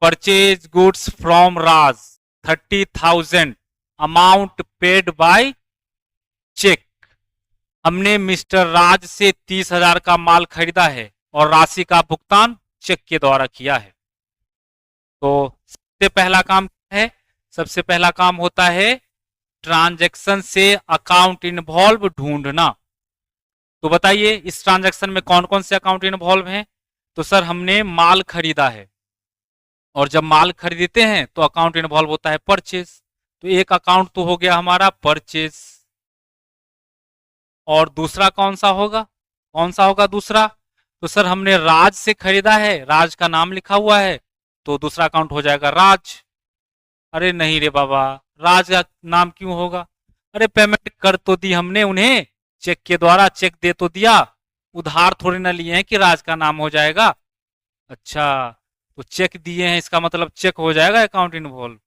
Purchase goods from Raj 30,000 amount paid by cheque. हमने mister Raj से 30,000 का माल खरीदा है और राशि का भुगतान चेक के द्वारा किया है। तो सबसे पहला काम क्या है? सबसे पहला काम होता है ट्रांजैक्शन से अकाउंट इन्वॉल्व ढूंढना। तो बताइए इस ट्रांजैक्शन में कौन कौन से अकाउंट इन्वॉल्व हैं? तो सर हमने माल खरीदा है, और जब माल खरीदते हैं तो अकाउंट इन्वॉल्व होता है परचेज। तो एक अकाउंट तो हो गया हमारा परचेज, और दूसरा कौन सा होगा? कौन सा होगा दूसरा? तो सर हमने राज से खरीदा है, राज का नाम लिखा हुआ है, तो दूसरा अकाउंट हो जाएगा राज। अरे नहीं रे बाबा, राज का नाम क्यों होगा? अरे पेमेंट कर तो दी हमने उन्हें चेक के द्वारा, चेक दे तो दिया, उधार थोड़ी ना लिए हैं कि राज का नाम हो जाएगा। अच्छा, तो चेक दिए हैं इसका मतलब चेक हो जाएगा अकाउंट इन्वॉल्व?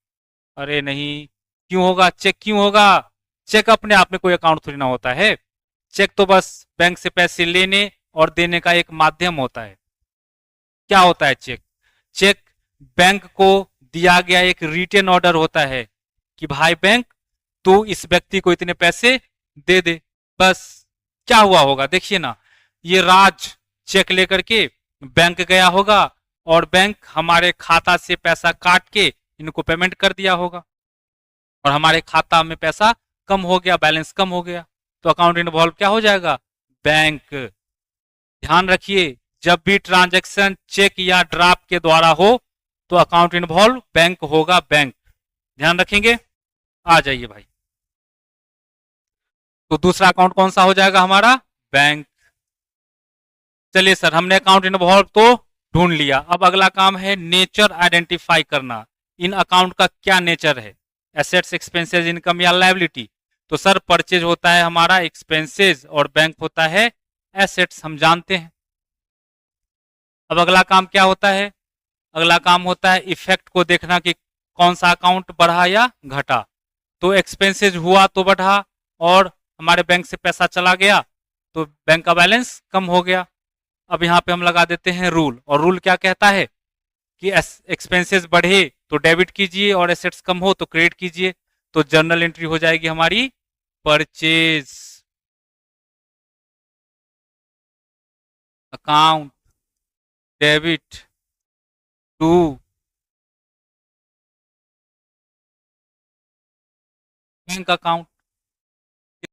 अरे नहीं, क्यों होगा? चेक क्यों होगा? चेक अपने आप में कोई अकाउंट थोड़ी ना होता है। चेक तो बस बैंक से पैसे लेने और देने का एक माध्यम होता है। क्या होता है चेक? चेक बैंक को दिया गया एक रिटेन ऑर्डर होता है कि भाई बैंक तू इस व्यक्ति को इतने पैसे दे दे। बस क्या हुआ होगा देखिए ना, ये राज चेक लेकर के बैंक गया होगा और बैंक हमारे खाता से पैसा काट के इनको पेमेंट कर दिया होगा, और हमारे खाता में पैसा कम हो गया, बैलेंस कम हो गया, तो अकाउंट इन्वॉल्व क्या हो जाएगा? बैंक। ध्यान रखिए, जब भी ट्रांजैक्शन चेक या ड्राफ्ट के द्वारा हो तो अकाउंट इन्वॉल्व बैंक होगा, बैंक। ध्यान रखेंगे। आ जाइए भाई, तो दूसरा अकाउंट कौन सा हो जाएगा हमारा? बैंक। चलिए सर, हमने अकाउंट इन्वॉल्व तो ढूंढ लिया, अब अगला काम है नेचर आइडेंटिफाई करना। इन अकाउंट का क्या नेचर है? एसेट्स, एक्सपेंसेस, इनकम या लायबिलिटी? तो सर परचेज होता है हमारा एक्सपेंसेस और बैंक होता है एसेट्स, हम जानते हैं। अब अगला काम क्या होता है? अगला काम होता है इफेक्ट को देखना कि कौन सा अकाउंट बढ़ा या घटा। तो एक्सपेंसेस हुआ तो बढ़ा, और हमारे बैंक से पैसा चला गया तो बैंक का बैलेंस कम हो गया। अब यहाँ पे हम लगा देते हैं रूल, और रूल क्या कहता है कि एक्सपेंसेस बढ़े तो डेबिट कीजिए और एसेट्स कम हो तो क्रेडिट कीजिए। तो जर्नल एंट्री हो जाएगी हमारी purchase account debit to bank account.